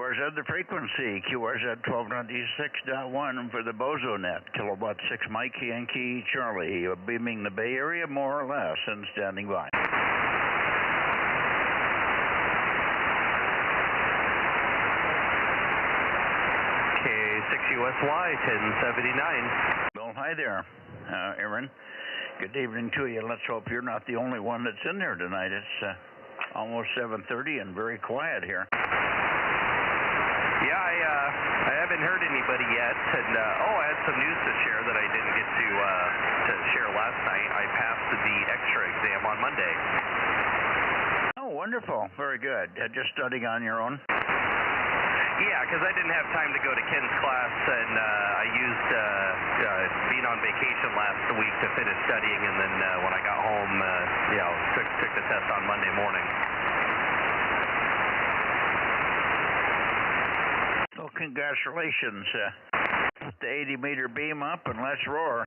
QRZ the frequency, QRZ 1296.1 for the Bozo Net, kilowatt 6 Mike Yankee Charlie, beaming the Bay Area more or less and standing by. K6USY 1079. Well, hi there, Aaron. Good evening to you. Let's hope you're not the only one that's in there tonight. It's almost 7:30 and very quiet here. Yeah, I haven't heard anybody yet, and I had some news to share that I didn't get to share last night. I passed the extra exam on Monday. Oh, wonderful. Very good. Just studying on your own? Yeah, because I didn't have time to go to Ken's class, and I used being on vacation last week to finish studying, and then when I got home, took the test on Monday morning. Well, congratulations. Put the 80-meter beam up and let's roar.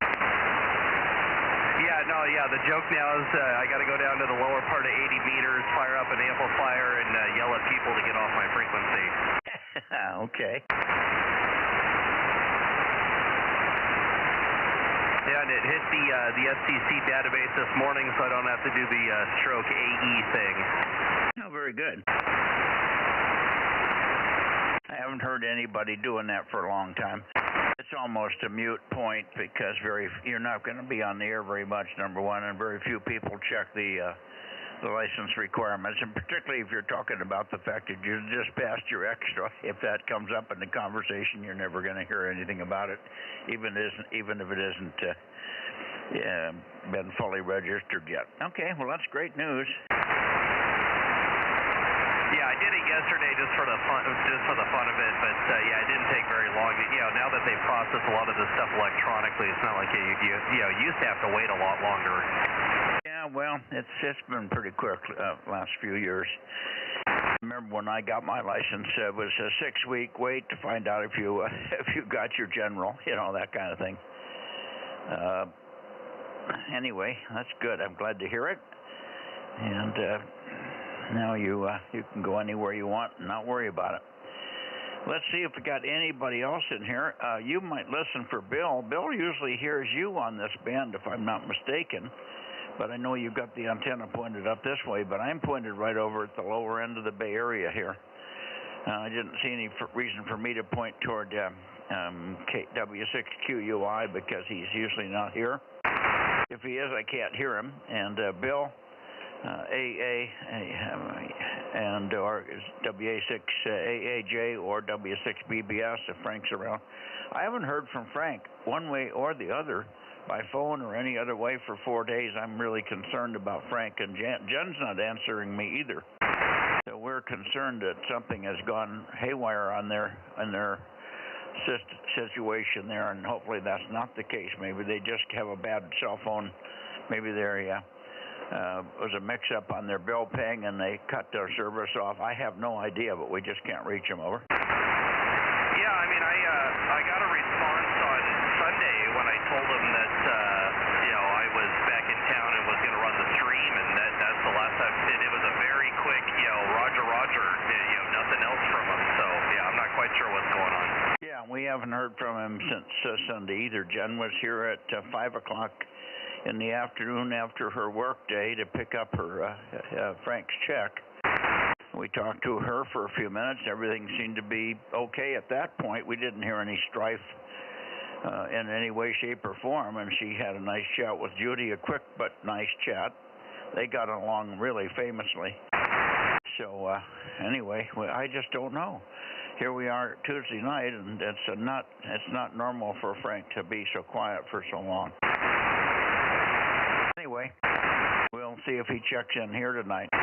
The joke now is I got to go down to the lower part of 80 meters, fire up an amplifier, and yell at people to get off my frequency. Okay. Yeah, and it hit the STC database this morning, so I don't have to do the stroke AE thing. Oh, very good. I haven't heard anybody doing that for a long time. It's almost a moot point because you're not going to be on the air very much, number one, and very few people check the license requirements, and particularly if you're talking about the fact that you just passed your extra. If that comes up in the conversation, you're never going to hear anything about it, even if it isn't been fully registered yet. Okay, well that's great news. Yeah, I did it yesterday just for the fun of it, but it didn't take very long. Now that they process a lot of this stuff electronically, it's not like you used to have to wait a lot longer. Yeah, well, it's been pretty quick last few years. I remember when I got my license, it was a 6-week wait to find out if you got your general, that kind of thing. Anyway, that's good. I'm glad to hear it, and now you can go anywhere you want and not worry about it. Let's see if we got anybody else in here. You might listen for Bill. Bill usually hears you on this band, if I'm not mistaken. But I know you've got the antenna pointed up this way, but I'm pointed right over at the lower end of the Bay Area here. I didn't see any reason for me to point toward W6QUI because he's usually not here. If he is, I can't hear him. And Bill, AA and or WA6AAJ or W6BBS if Frank's around. I haven't heard from Frank one way or the other by phone or any other way for 4 days. I'm really concerned about Frank, and Jen's not answering me either. So we're concerned that something has gone haywire on their situation there, and hopefully that's not the case. Maybe they just have a bad cell phone. Maybe there was a mix-up on their bill paying and they cut their service off. I have no idea, but we just can't reach them. Over. Yeah, I got a response on Sunday when I told them that I was back in town and was going to run the stream, and that's the last time. It was a very quick Roger, nothing else from him. So I'm not quite sure what's going on. Yeah, we haven't heard from him since Sunday either. Jen was here at 5 o'clock in the afternoon after her work day to pick up her Frank's check. We talked to her for a few minutes. Everything seemed to be okay at that point. We didn't hear any strife in any way, shape, or form, and she had a nice chat with Judy, a quick but nice chat. They got along really famously. So anyway, I just don't know. Here we are Tuesday night, and it's not normal for Frank to be so quiet for so long. Anyway, we'll see if he checks in here tonight. Yeah,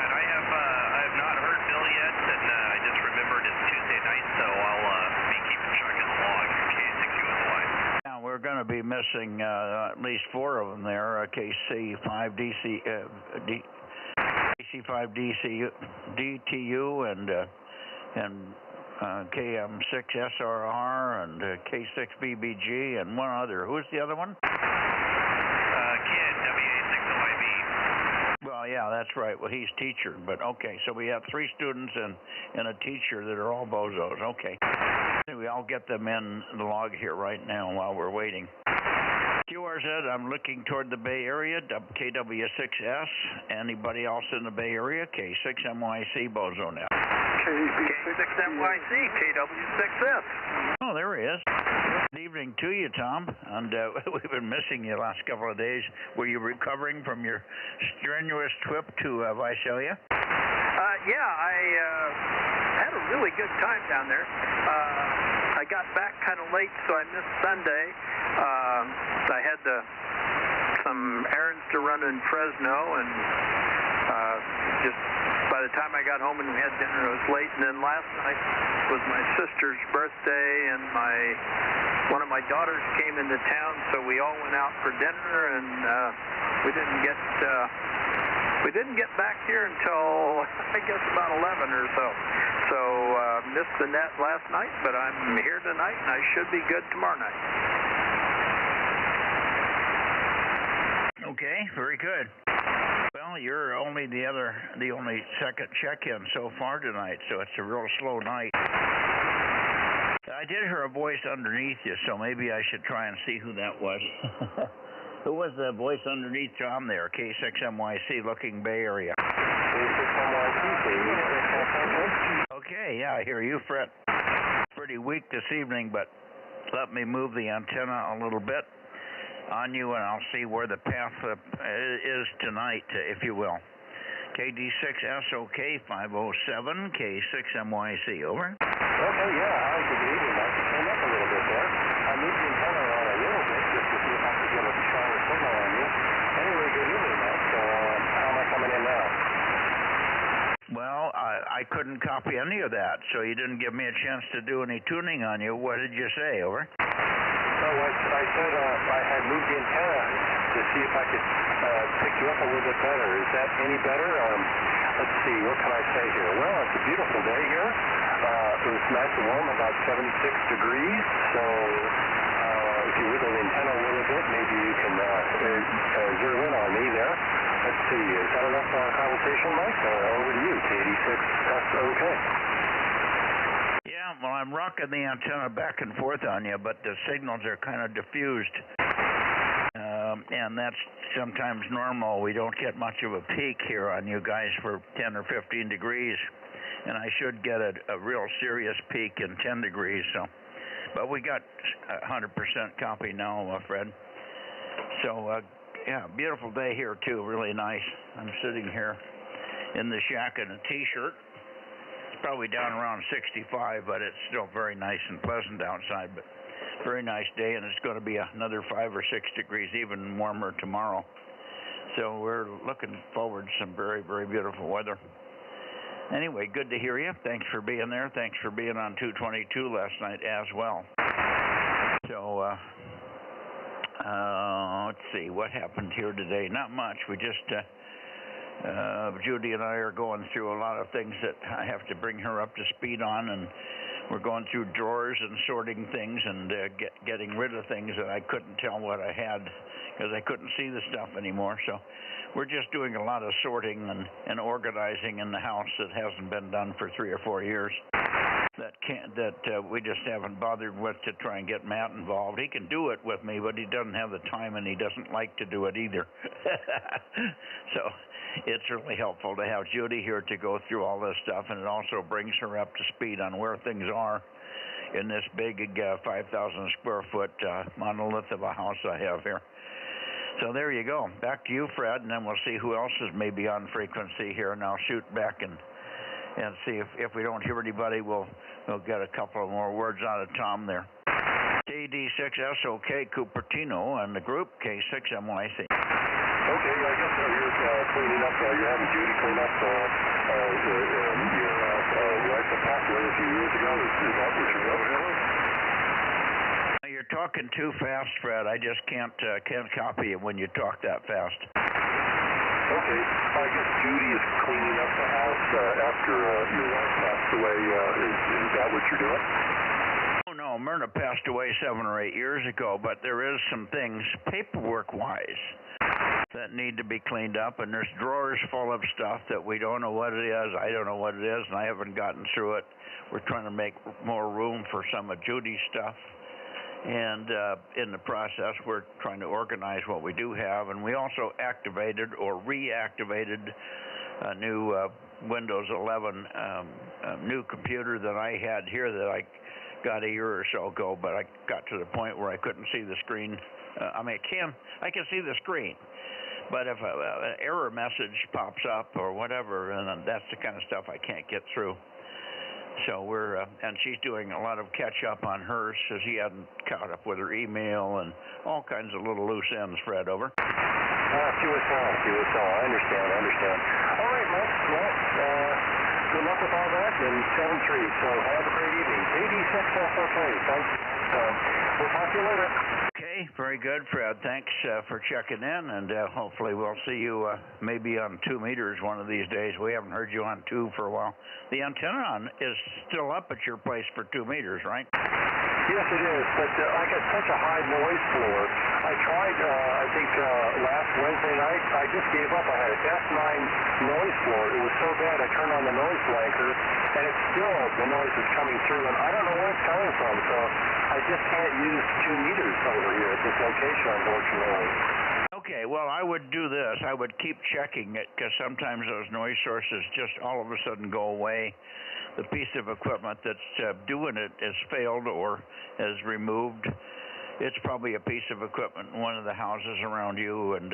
and I have not heard Bill yet, and I just remembered it's Tuesday night, so I'll be keeping track of the log. K6USY. Now we're going to be missing at least 4 of them there. KC5DC, KC5DTU, and KM6SRR and K6BBG and one other. Who's the other one? Kid, WA6OIB. Well, yeah, that's right. Well, he's teacher, but okay. So we have 3 students and a teacher that are all bozos. Okay. We all get them in the log here right now while we're waiting. QRZ, I'm looking toward the Bay Area, KW6S. Anybody else in the Bay Area? K6MYC, Bozo Net. K6MYC, KW6S. Oh, there he is. Good evening to you, Tom. And we've been missing you the last couple of days. Were you recovering from your strenuous trip to Visalia? Yeah, I had a really good time down there. I got back kind of late, so I missed Sunday. I had some errands to run in Fresno, and just by the time I got home and we had dinner, it was late. And then last night was my sister's birthday, and one of my daughters came into town, so we all went out for dinner, and we didn't get back here until I guess about 11 or so. So missed the net last night, but I'm here tonight, and I should be good tomorrow night. Okay, very good. Well, you're only the only second check-in so far tonight, so it's a real slow night. I did hear a voice underneath you, so maybe I should try and see who that was. Who was the voice underneath Tom there? K6MYC, looking Bay Area. Okay, yeah, I hear you, Fred. Pretty weak this evening, but let me move the antenna a little bit on you, and I'll see where the path is tonight, if you will. KD6SOK 507, K6MYC, over. Okay, yeah, hi, good evening, Mike. You came up a little bit there. I moved the antenna around a little bit just to see if I could get a stronger signal on you. Anyway, good evening, Mike. How am I coming in now? Well, I couldn't copy any of that, so you didn't give me a chance to do any tuning on you. What did you say, over? Oh, I said I had moved the antenna to see if I could pick you up a little bit better. Is that any better? Let's see, what can I say here? Well, it's a beautiful day here. It was nice and warm, about 76 degrees. So if you wiggle the antenna a little bit, maybe you can zero in on me there. Let's see, is that enough for our conversation, Mike? Over to you, K86SOK. Yeah, well, I'm rocking the antenna back and forth on you, but the signals are kind of diffused. And that's sometimes normal. We don't get much of a peak here on you guys for 10 or 15 degrees. And I should get a real serious peak in 10 degrees. So, but we got 100% copy now, Fred. So, yeah, beautiful day here, too. Really nice. I'm sitting here in the shack in a T-shirt. It's probably down around 65, but it's still very nice and pleasant outside. But very nice day, and it's going to be another 5 or 6 degrees, even warmer tomorrow. So we're looking forward to some very, very beautiful weather. Anyway, good to hear you. Thanks for being there. Thanks for being on 222 last night as well. So, let's see, what happened here today? Not much. We just, Judy and I are going through a lot of things that I have to bring her up to speed on, and we're going through drawers and sorting things and getting rid of things that I couldn't tell what I had because I couldn't see the stuff anymore. So we're just doing a lot of sorting and organizing in the house that hasn't been done for 3 or 4 years. That we just haven't bothered with to try and get Matt involved. He can do it with me, but he doesn't have the time and he doesn't like to do it either. So it's really helpful to have Judy here to go through all this stuff, and it also brings her up to speed on where things are in this big 5,000 square foot monolith of a house I have here. So there you go. Back to you, Fred, and then we'll see who else is maybe on frequency here, and I'll shoot back and see if we don't hear anybody, we'll get a couple of more words out of Tom there. KD6SOK Cupertino and the group K6MYC. Okay, I guess you're cleaning up, you're having Judy clean up your wife that passed away a few years ago. Is that what you're doing? You're talking too fast, Fred. I just can't copy it when you talk that fast. Okay, I guess Judy is cleaning up the house after your wife passed away. Is that what you're doing? Oh, no, No, Myrna passed away 7 or 8 years ago, but there is some things paperwork-wise that need to be cleaned up, and there's drawers full of stuff that we don't know what it is. I don't know what it is, and I haven't gotten through it. We're trying to make more room for some of Judy's stuff, and in the process, we're trying to organize what we do have, and we also activated or reactivated a new Windows 11 new computer that I had here that I got a year or so ago, but I got to the point where I couldn't see the screen. I can see the screen, but if an error message pops up or whatever, and that's the kind of stuff I can't get through. So and she's doing a lot of catch up on hers, so she hadn't caught up with her email and all kinds of little loose ends, Fred, over. She was all. I understand. All right, Mike. Well, good luck with all that, and 7-3. So have a great evening. 86SOK. Thanks. We'll talk to you later. Okay, very good, Fred. Thanks for checking in, and hopefully we'll see you maybe on 2 meters one of these days. We haven't heard you on 2 for a while. The antenna is still up at your place for 2 meters, right? Yes, it is, but I got such a high noise floor. I tried, I think, last Wednesday night. I just gave up. I had an F9 noise floor. It was so bad, I turned on the noise blanker, and it's still, the noise is coming through, and I don't know where it's coming from, so I just can't use 2 meters over here at this location, unfortunately. Okay, well, I would do this. I would keep checking it, because sometimes those noise sources just all of a sudden go away. The piece of equipment that's doing it has failed or is removed. It's probably a piece of equipment in one of the houses around you, and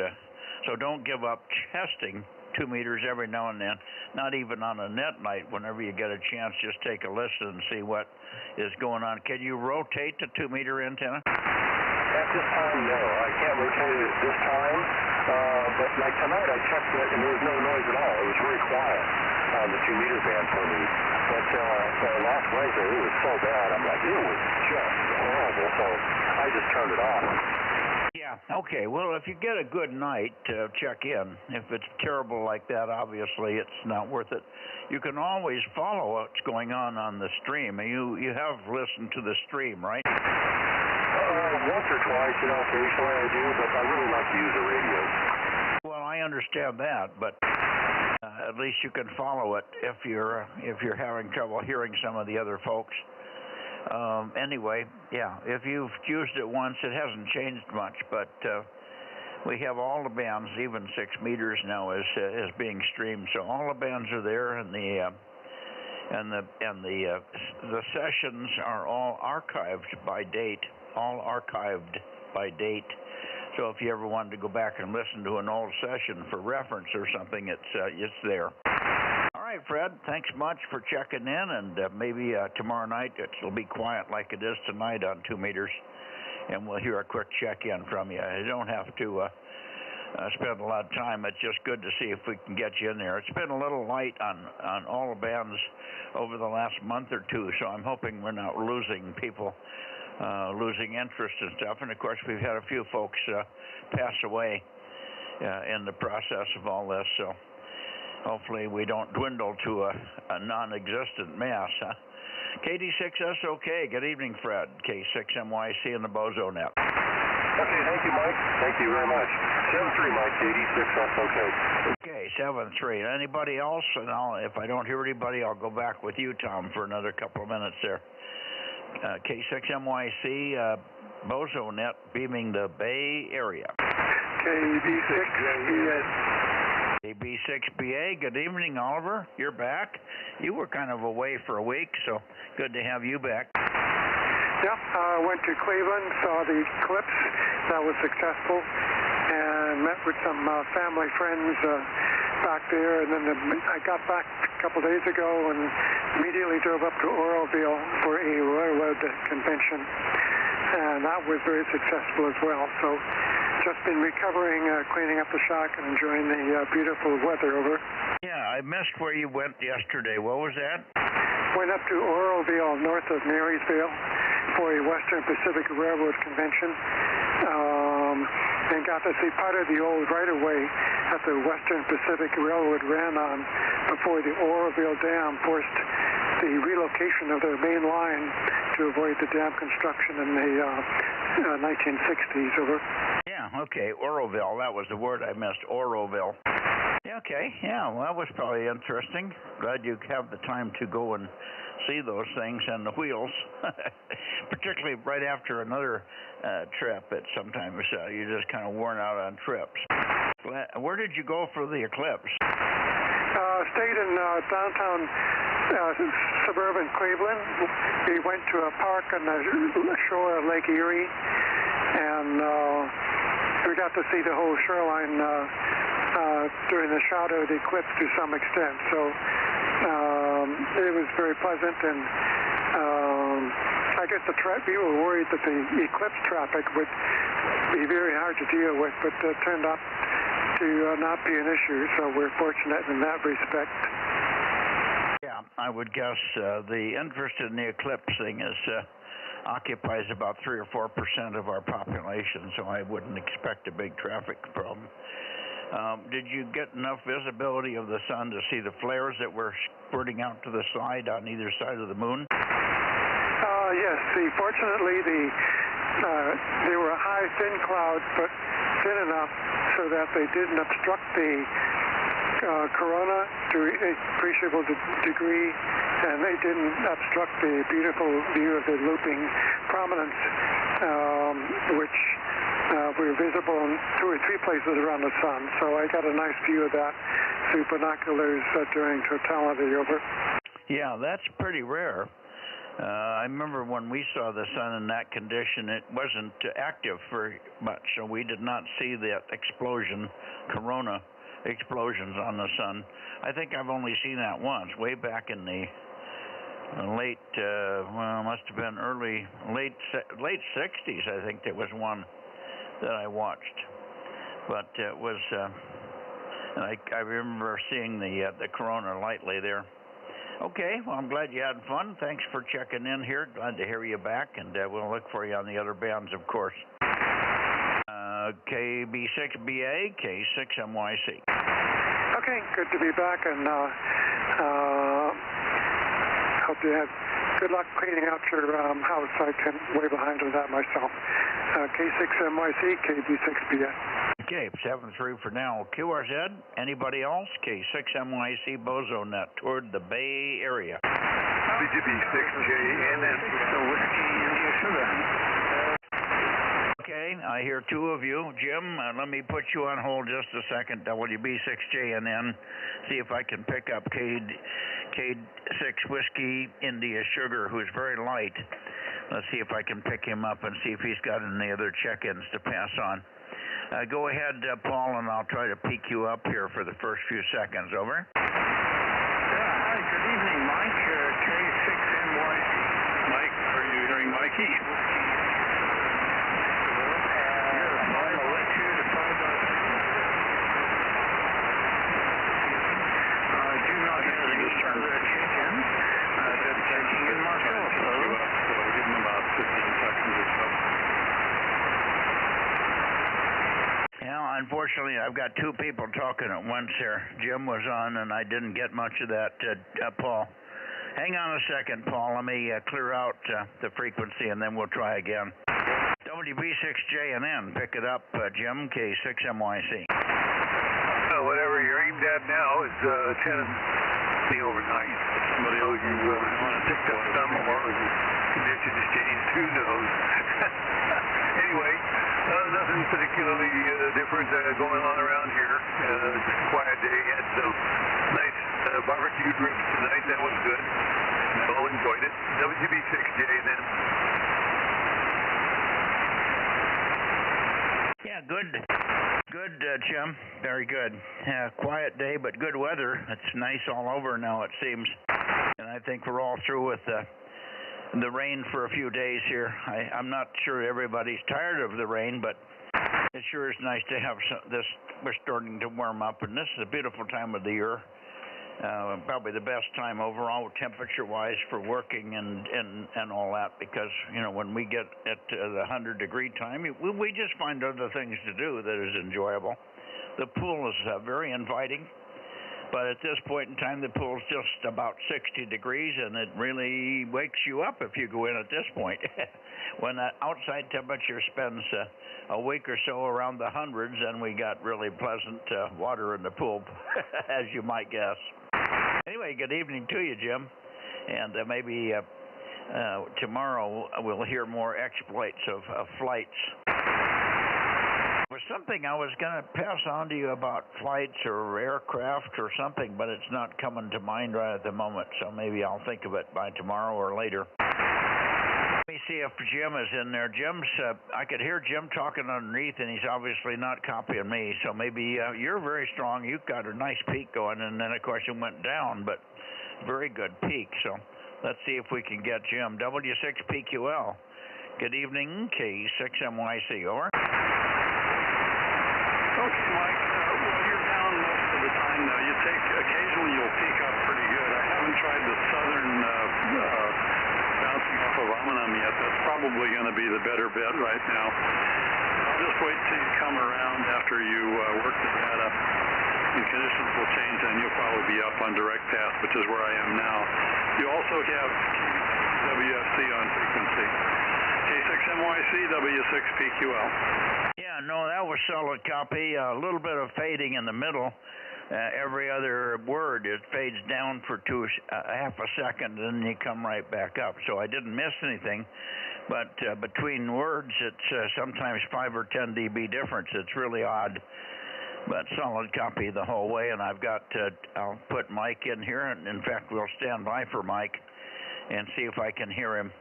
so don't give up testing 2 meters every now and then, not even on a net night. Whenever you get a chance, just take a listen and see what is going on. Can you rotate the 2 meter antenna? At this time, no. I can't rotate it at this time, but like tonight I checked it and there was no noise at all. It was very quiet on the 2 meter band for me. But last Wednesday it was so bad. I'm like, it was just horrible. So I just turned it off. Yeah, okay. Well, if you get a good night, check in. If it's terrible like that, obviously it's not worth it. You can always follow what's going on the stream. You have listened to the stream, right? Once or twice, occasionally I do, but I really like to use the radio. Well, I understand that, but at least you can follow it if you're having trouble hearing some of the other folks. Anyway, yeah, if you've used it once, it hasn't changed much, but we have all the bands, even 6 meters now is being streamed, so all the bands are there, and the sessions are all archived by date. All archived by date. So if you ever wanted to go back and listen to an old session for reference or something, it's there. All right, Fred, thanks much for checking in, and maybe tomorrow night it'll be quiet like it is tonight on 2 meters, and we'll hear a quick check-in from you. You don't have to spend a lot of time. It's just good to see if we can get you in there. It's been a little light on all the bands over the last month or two, so I'm hoping we're not losing people. Losing interest and stuff, and of course we've had a few folks pass away in the process of all this, so hopefully we don't dwindle to a non-existent mass. KD6SOK, good evening, Fred. K6MYC and the Bozo Net. Okay, thank you, Mike. Thank you very much. 7-3, Mike, KD6SOK. Okay, 7-3. Anybody else? And if I don't hear anybody, I'll go back with you, Tom, for another couple of minutes there. K6MYC, Bozo Net, beaming the Bay Area. KB6BA. KB6BA, good evening, Oliver. You're back. You were kind of away for a week, so good to have you back. Yep, went to Cleveland, saw the eclipse. That was successful, and met with some family friends back there, and then I got back a couple days ago and immediately drove up to Oroville for a railroad convention, and that was very successful as well. So just been recovering, cleaning up the shack and enjoying the beautiful weather over. Yeah, I missed where you went yesterday. What was that? Went up to Oroville, north of Marysville, for a Western Pacific Railroad convention, and got to see part of the old right-of-way that the Western Pacific Railroad ran on before the Oroville Dam forced the relocation of their main line to avoid the dam construction in the 1960s. Over. Yeah, okay, Oroville, that was the word I missed, Oroville. Okay, yeah, well, that was probably interesting. Glad you have the time to go and see those things and the wheels, particularly right after another trip. It's sometimes you're just kind of worn out on trips. Where did you go for the eclipse? Stayed in downtown suburban Cleveland. We went to a park on the shore of Lake Erie, and we got to see the whole shoreline during the shadow of the eclipse to some extent. So it was very pleasant, and I guess we were worried that the eclipse traffic would be very hard to deal with, but it turned out to not be an issue, so we're fortunate in that respect. Yeah, I would guess the interest in the eclipse thing occupies about 3 or 4% of our population, so I wouldn't expect a big traffic problem. Did you get enough visibility of the sun to see the flares that were squirting out to the side on either side of the moon? Yes. Fortunately, they were high, thin clouds, but thin enough so that they didn't obstruct the corona to an appreciable degree, and they didn't obstruct the beautiful view of the looping prominence, which were visible in 2 or 3 places around the sun. So I got a nice view of that through binoculars during totality. Over. Yeah, that's pretty rare. I remember when we saw the sun in that condition, it wasn't active very much, so we did not see that explosion, corona explosions on the sun. I think I've only seen that once, way back in the late, must have been late 60s. I think there was one that I watched, but it was, and I remember seeing the corona lightly there. Okay, well, I'm glad you had fun. Thanks for checking in here. Glad to hear you back, and we'll look for you on the other bands, of course. KB6BA, K6MYC. Okay, good to be back, and hope you have good luck cleaning out your house. I can way behind on that myself. K6MYC, KB6BA. Okay, 7-3 for now. QRZ, anybody else? K6MYC, Bozo Net, toward the Bay Area. WB6JNN, so Whiskey India Sugar. Okay, I hear 2 of you. Jim, let me put you on hold just a second. WB6JNN, see if I can pick up K6 Whiskey India Sugar, who's very light. Let's see if I can pick him up and see if he's got any other check-ins to pass on. Go ahead, Paul, and I'll try to peek you up here for the first few seconds. Over. Hi, good evening, Mike. K6NYC. Mike, are you hearing Mikey? Unfortunately, I've got 2 people talking at once here. Jim was on, and I didn't get much of that, Paul. Hang on a second, Paul. Let me clear out the frequency, and then we'll try again. WB6JNN, pick it up, Jim, K6MYC. Whatever you're aimed at now is 10 overnight. Somebody owes you picked up some or condition is changed. Who knows? Anyway, nothing particularly different going on around here. Just a quiet day. Had some nice barbecued ribs tonight. That was good. All enjoyed it. WB6J then. Yeah, good. Good, Jim. Very good. Yeah, quiet day, but good weather. It's nice all over now, it seems. And I think we're all through with the rain for a few days here. I'm not sure everybody's tired of the rain, but it sure is nice to have this. We're starting to warm up, and this is a beautiful time of the year. Probably the best time overall, temperature-wise, for working and all that, because, you know, when we get at the 100-degree time, we just find other things to do that is enjoyable. The pool is very inviting. But at this point in time, the pool's just about 60 degrees, and it really wakes you up if you go in at this point. When the outside temperature spends a week or so around the hundreds, then we got really pleasant water in the pool, as you might guess. Anyway, good evening to you, Jim. And maybe tomorrow we'll hear more exploits of flights. There was something I was going to pass on to you about flights or aircraft or something, but it's not coming to mind right at the moment, so maybe I'll think of it by tomorrow or later. Let me see if Jim is in there. I could hear Jim talking underneath, and he's obviously not copying me, so maybe you're very strong. You've got a nice peak going, and then, of course, it went down, but very good peak, so let's see if we can get Jim. W6PQL. Good evening, K6MYC, over. Okay, Mike. Well, you're down most of the time now. Occasionally you'll peak up pretty good. I haven't tried the southern bouncing off of Amanam yet. That's probably going to be the better bet right now. I'll just wait till you come around after you work the data. And conditions will change, and you'll probably be up on direct path, which is where I am now. You also have WFC on frequency. K6MYC, W6PQL. Yeah, no, that was solid copy. A little bit of fading in the middle. Every other word, it fades down for half a second, and then you come right back up. So I didn't miss anything. But between words, it's sometimes 5 or 10 dB difference. It's really odd. But solid copy the whole way, and I'll put Mike in here, and in fact, we'll stand by for Mike and see if I can hear him.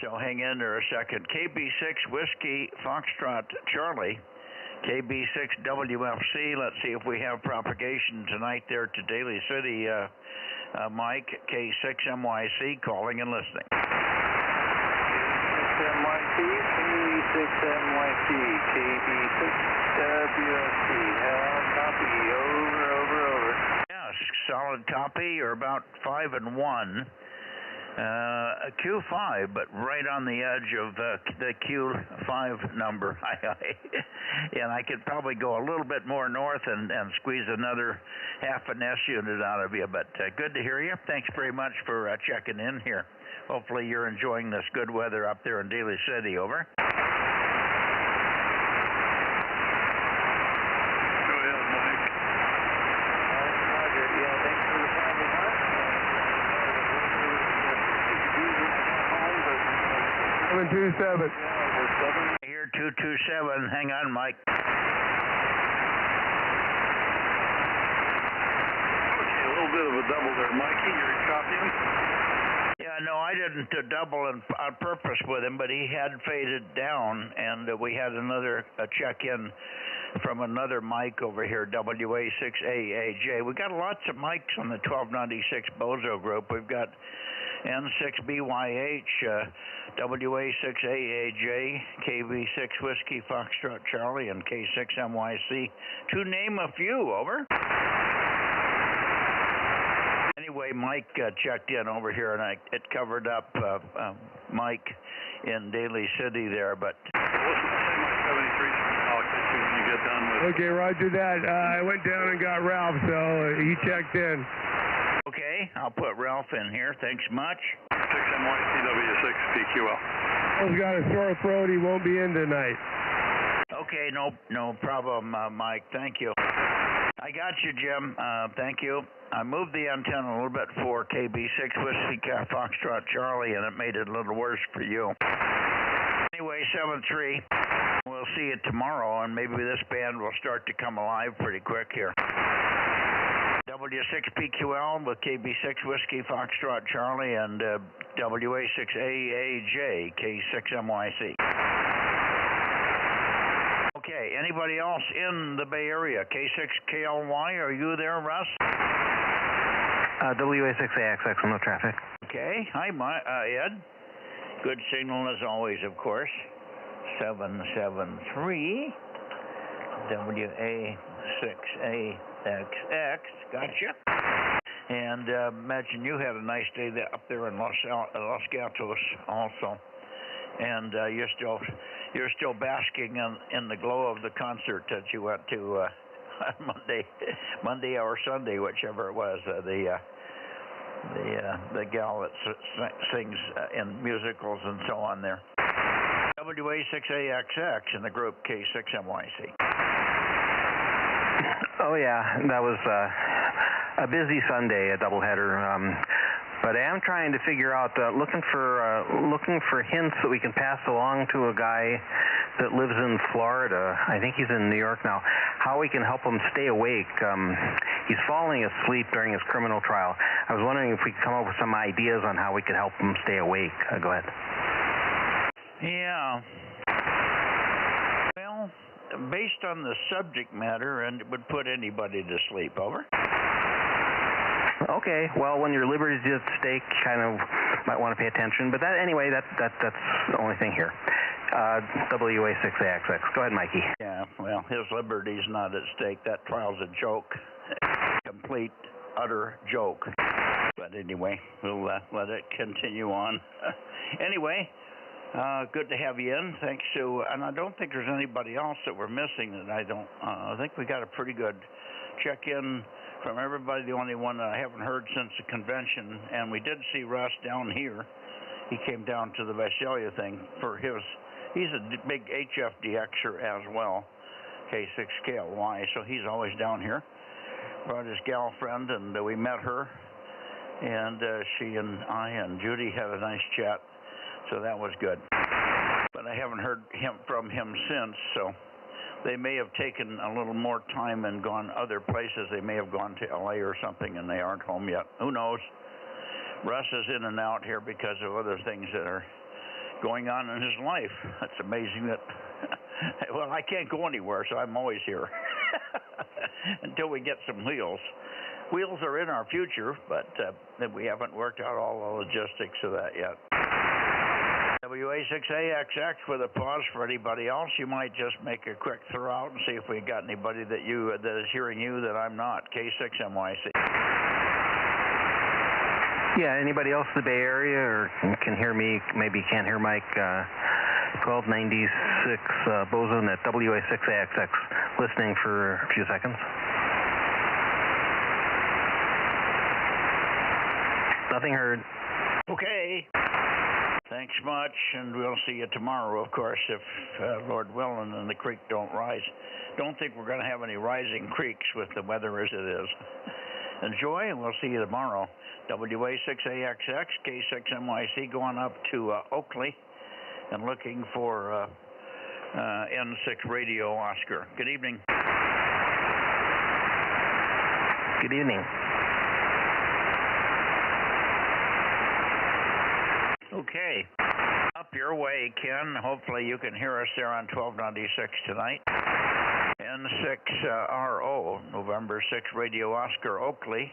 So hang in there a second. KB6 Whiskey Foxtrot Charlie, KB6 WFC. Let's see if we have propagation tonight there to Daly City. Mike, K6MYC, calling and listening. K6MYC, K6MYC, KB6WFC. Copy, over. Yes, solid copy. You're about 5 and 1. Q5, but right on the edge of the Q5 number. And I could probably go a little bit more north and squeeze another half an S unit out of you. But good to hear you. Thanks very much for checking in here. Hopefully you're enjoying this good weather up there in Daly City. Over. Go ahead, Mike. Roger. Yeah, thanks for the time tonight. 727. Here, 227. Hang on, Mike. Okay, a little bit of a double there. Mikey, you're copying? Yeah, no, I didn't double on purpose with him, but he had faded down, and we had another check-in from another mic over here, WA6AAJ. We got lots of mics on the 1296 Bozo group. We've got N6BYH, WA6AAJ, KV6 Whiskey Foxtrot Charlie, and K6MYC, to name a few. Over. Anyway, Mike checked in over here, and it covered up Mike in Daly City there, but... Okay, roger that. I went down and got Ralph, so he checked in. Okay, I'll put Ralph in here. Thanks much. 6MYCW6PQL. Ralph's got a sore throat. He won't be in tonight. Okay, no problem, Mike. Thank you. I got you, Jim. Thank you. I moved the antenna a little bit for KB6 Whiskey Foxtrot Charlie, and it made it a little worse for you. Anyway, 7-3. We'll see you tomorrow, and maybe this band will start to come alive pretty quick here. W6PQL with KB6 Whiskey Foxtrot Charlie and WA6AAJ K6MYC. Okay, anybody else in the Bay Area? K6KLY, are you there, Russ? WA6AXX, no traffic. Okay, hi, Ed. Good signal as always, of course. 773 WA6AXX, gotcha. And imagine you had a nice day up there in Los Gatos also. And you're still basking in the glow of the concert that you went to Monday or Sunday, whichever it was. The gal that sings in musicals and so on there. WA6AXX in the group K6MYC. Oh yeah, that was a busy Sunday, a doubleheader. But I am trying to figure out, looking for hints that we can pass along to a guy that lives in Florida. I think he's in New York now. How we can help him stay awake. He's falling asleep during his criminal trial. I was wondering if we could come up with some ideas on how we could help him stay awake. Go ahead. Yeah. Well, based on the subject matter, and it would put anybody to sleep. Over. Okay, well, when your liberty's at stake, you kind of might want to pay attention. But anyway, that's the only thing here. WA6AXX. Go ahead, Mikey. Yeah, well, his liberty's not at stake. That trial's a joke. Complete, utter joke. But anyway, we'll let it continue on. Anyway, good to have you in. Thanks to, and I don't think there's anybody else that we're missing that I think we got a pretty good check-in from everybody. The only one that I haven't heard since the convention, and we did see Russ down here. He came down to the Visalia thing for his, he's a big HFDXer as well, K6KLY, so he's always down here. Brought his gal friend, and we met her, and she and I and Judy had a nice chat, so that was good. But I haven't heard from him since, so they may have taken a little more time and gone other places. They may have gone to LA or something, and they aren't home yet. Who knows? Russ is in and out here because of other things that are going on in his life. It's amazing that, well, I can't go anywhere, so I'm always here until we get some wheels. Wheels are in our future, but we haven't worked out all the logistics of that yet. WA6AXX with a pause for anybody else. You might just make a quick throw out and see if we got anybody that is hearing you that I'm not. K6MYC. Yeah, anybody else in the Bay Area or can hear me, maybe can't hear Mike, 1296 Bozo Net, WA6AXX, listening for a few seconds. Nothing heard. Okay. Thanks much, and we'll see you tomorrow, of course, if Lord willing and the creek don't rise. Don't think we're going to have any rising creeks with the weather as it is. Enjoy, and we'll see you tomorrow. WA6AXX, K6MYC, going up to Oakley and looking for N6 Radio Oscar. Good evening. Good evening. Okay. Up your way, Ken. Hopefully you can hear us there on 1296 tonight. N6RO, November 6 Radio Oscar Oakley,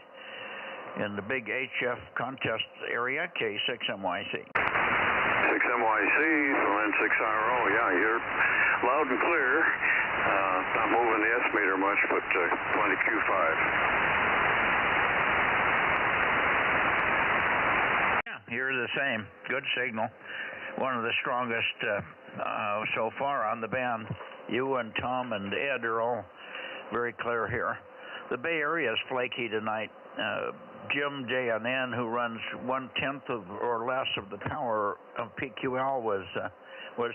in the big HF contest area, K6MYC. 6MYC from N6RO, yeah, you're loud and clear. Not moving the S-meter much, but plenty Q5. You're the same. Good signal. One of the strongest so far on the band. You and Tom and Ed are all very clear here. The Bay Area is flaky tonight. Jim JNN, who runs 1/10 of or less of the power of PQL, was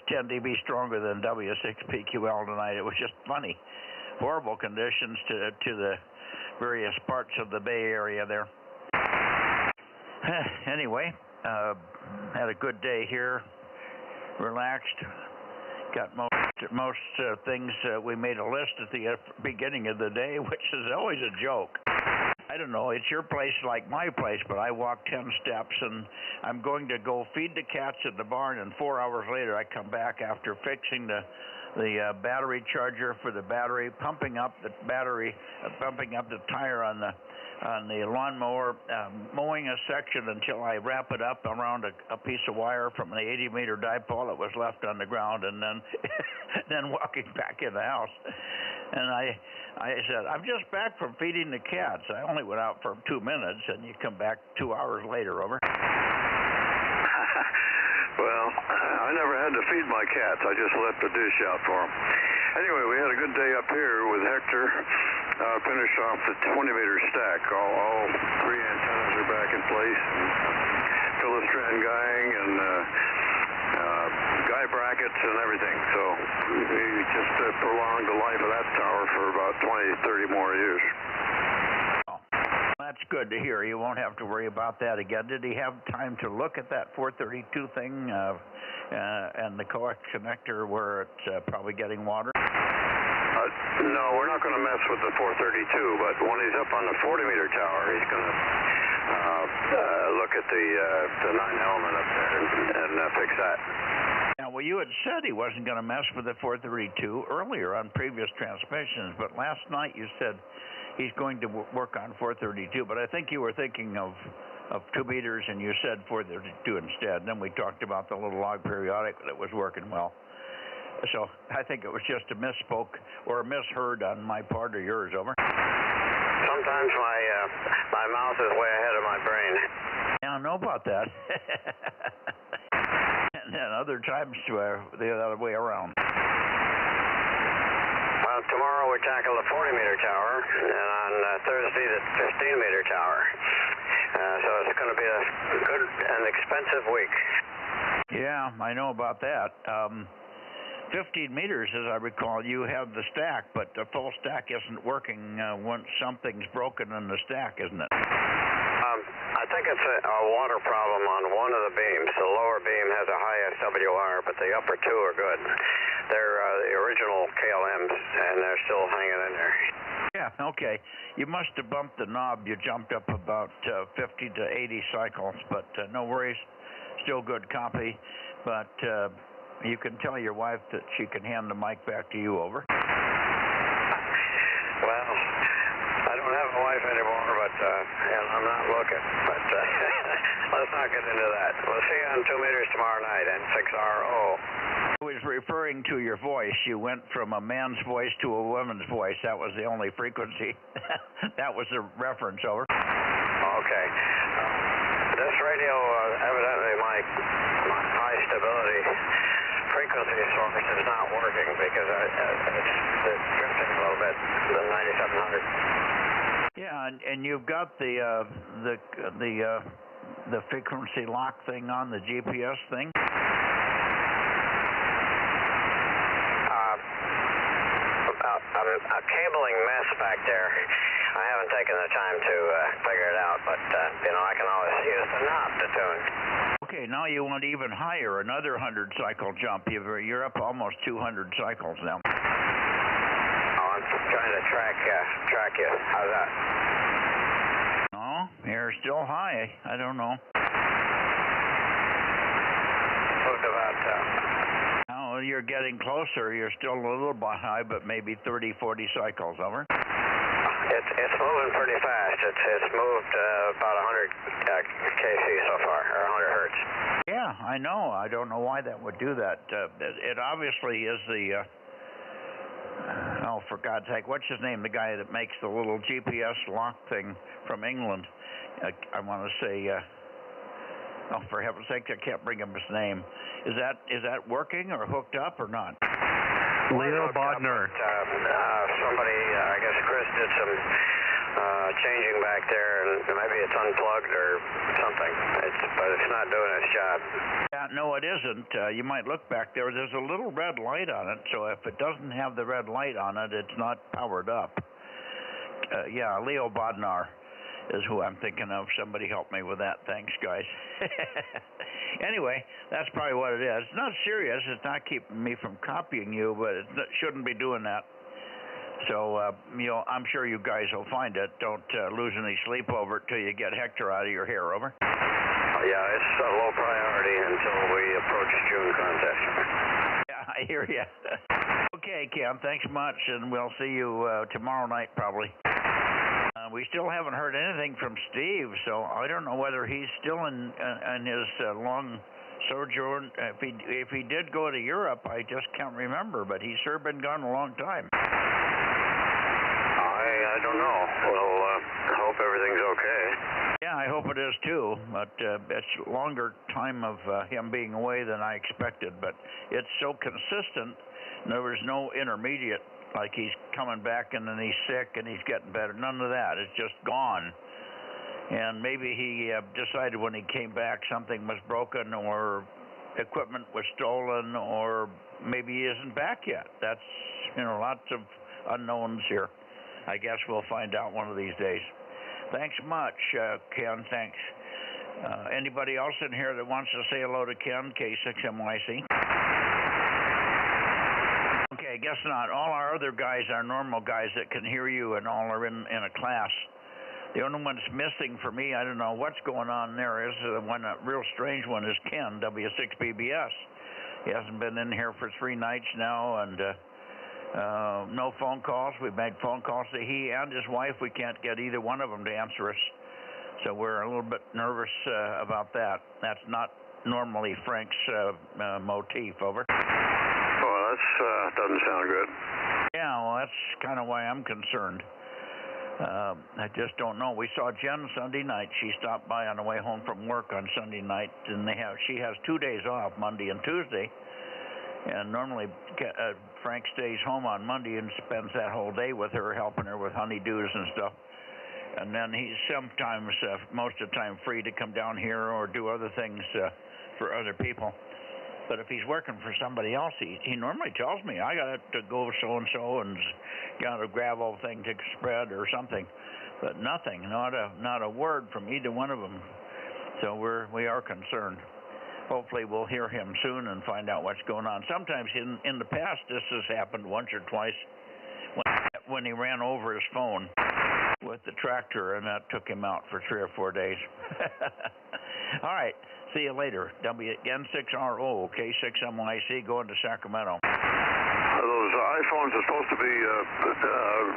10 dB stronger than W6PQL tonight. It was just funny. Horrible conditions to the various parts of the Bay Area there. Anyway, had a good day here, relaxed, got most things. We made a list at the beginning of the day, which is always a joke. I don't know, it's your place like my place, but I walk 10 steps and I'm going to go feed the cats at the barn, and 4 hours later I come back after fixing the battery charger for the battery, pumping up the tire on the lawnmower, mowing a section until I wrap it up around a piece of wire from an 80-meter dipole that was left on the ground, and then then walking back in the house. And I said, I'm just back from feeding the cats. I only went out for 2 minutes, and you come back 2 hours later, over. Well, I never had to feed my cats. I just let the dish out for them. Anyway, we had a good day up here with Hector finish off the 20-meter stack. All three antennas are back in place. Fill-strand guying and guy brackets and everything. So we just prolonged the life of that tower for about 20, 30 more years. That's good to hear. You won't have to worry about that again. Did he have time to look at that 432 thing and the coax connector where it's probably getting water? No, we're not going to mess with the 432, but when he's up on the 40-meter tower, he's going to look at the 9-element up there and fix that. Now, well, you had said he wasn't going to mess with the 432 earlier on previous transmissions, but last night you said he's going to work on 432, but I think you were thinking of 2 meters and you said 432 instead. Then we talked about the little log periodic that was working well. So I think it was just a misspoke or a misheard on my part or yours, over. Sometimes my mouth is way ahead of my brain. Yeah, I know about that. And then other times the other way around. Well, tomorrow we tackle the 40-meter tower, and on Thursday the 15-meter tower. So it's going to be a good and expensive week. Yeah, I know about that. 15 meters, as I recall, you have the stack, but the full stack isn't working once something's broken in the stack, isn't it? I think it's a water problem on one of the beams. The lower beam has a high SWR, but the upper two are good. They're the original KLMs, and they're still hanging in there. Yeah, okay. You must have bumped the knob. You jumped up about 50 to 80 cycles, but no worries. Still good copy, but you can tell your wife that she can hand the mic back to you, over. Well, I don't have a wife anymore, but and I'm not looking. But let's not get into that. We'll see you on 2 meters tomorrow night, N6RO. I was referring to your voice. You went from a man's voice to a woman's voice. That was the only frequency. That was the reference, over. Okay. This radio, evidently my high stability frequency source is not working because it's drifting a little bit, the 9700. Yeah, and you've got the frequency lock thing on the GPS thing. A cabling mess back there. I haven't taken the time to figure it out, but I can always use the knob to tune. Okay, now you want even higher, another 100 cycle jump. You're up almost 200 cycles now. Oh, I'm trying to track you. How's that? No, you're still high. I don't know. Moved about. Oh, you're getting closer. You're still a little high, but maybe 30, 40 cycles, over. It's moving pretty fast. It's moved about 100 kc so far, or 100 hertz. Yeah, I know. I don't know why that would do that. It obviously is the, oh, for God's sake, what's his name? The guy that makes the little GPS lock thing from England. I want to say, oh, for heaven's sake, I can't bring him his name. Is that working or hooked up or not? Leo Bodner. Somebody, I guess Chris did some changing back there, and maybe it's unplugged or something. But it's not doing its job. Yeah, no, it isn't. You might look back there. There's a little red light on it, so if it doesn't have the red light on it, it's not powered up. Yeah, Leo Bodnar is who I'm thinking of. Somebody help me with that. Thanks, guys. Anyway, that's probably what it is. It's not serious. It's not keeping me from copying you, but it shouldn't be doing that. So, I'm sure you guys will find it. Don't lose any sleep over it till you get Hector out of your hair, over. Yeah, it's a low priority until we approach June contest. Yeah, I hear you. Okay, Cam, thanks much, and we'll see you tomorrow night probably. We still haven't heard anything from Steve, so I don't know whether he's still in his long sojourn. If he did go to Europe, I just can't remember, but he's sure been gone a long time. I don't know. Well, I hope everything's okay. Yeah, I hope it is too, but it's a longer time of him being away than I expected, but it's so consistent. There was no intermediate like he's coming back and then he's sick and he's getting better. None of that. It's just gone. And maybe he decided when he came back something was broken or equipment was stolen, or maybe he isn't back yet. That's, lots of unknowns here. I guess we'll find out one of these days. Thanks much, Ken. Thanks. Anybody else in here that wants to say hello to Ken, K6MYC? Okay, guess not. All our other guys are normal guys that can hear you and all are in a class. The only one that's missing for me, I don't know what's going on there, is the one, a real strange one, is Ken, W6BBS. He hasn't been in here for 3 nights now, and no phone calls. We've made phone calls to he and his wife. We can't get either one of them to answer us. So we're a little bit nervous about that. That's not normally Frank's motif. Over. Oh, that doesn't sound good. Yeah, well, that's kind of why I'm concerned. I just don't know. We saw Jen Sunday night. She stopped by on the way home from work on Sunday night, and she has 2 days off, Monday and Tuesday. And normally Frank stays home on Monday and spends that whole day with her, helping her with honeydews and stuff. And then he's sometimes, most of the time, free to come down here or do other things for other people. But if he's working for somebody else, he normally tells me, I got to go so-and-so and got a gravel thing to spread or something. But nothing, not a word from either one of them. So we are concerned. Hopefully we'll hear him soon and find out what's going on. Sometimes in the past, this has happened once or twice when he ran over his phone with the tractor, and that took him out for 3 or 4 days. All right. See you later. N6RO, K6MYC, going to Sacramento. Those iPhones are supposed to be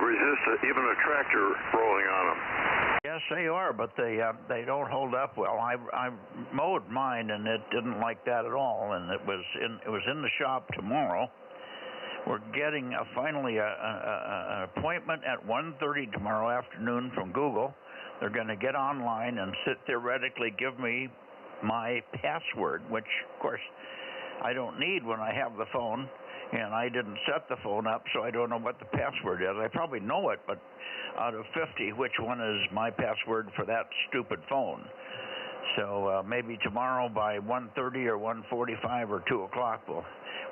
resist even a tractor rolling on them. Yes, they are, but they don't hold up well. I mowed mine, and it didn't like that at all. And it was in the shop tomorrow. We're getting finally an appointment at 1:30 tomorrow afternoon from Google. They're going to get online and theoretically give me my password, which, of course, I don't need when I have the phone, and I didn't set the phone up, so I don't know what the password is. I probably know it, but out of 50, which one is my password for that stupid phone? So maybe tomorrow by 1:30 or 1:45 or 2 o'clock,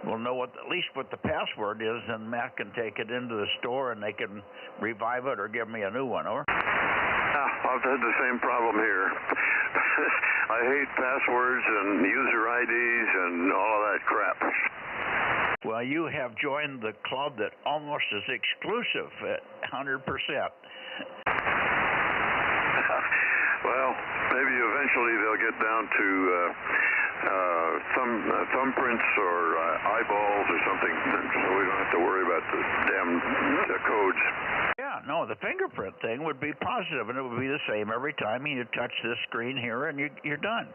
we'll know at least what the password is, and Matt can take it into the store, and they can revive it or give me a new one. Over. I've had the same problem here. I hate passwords and user IDs and all of that crap. Well, you have joined the club that almost is exclusive at 100%. Well, maybe eventually they'll get down to thumbprints or eyeballs or something, so we don't have to worry about the damn codes. Yeah, no, the fingerprint thing would be positive, and it would be the same every time you touch this screen here, and you're done,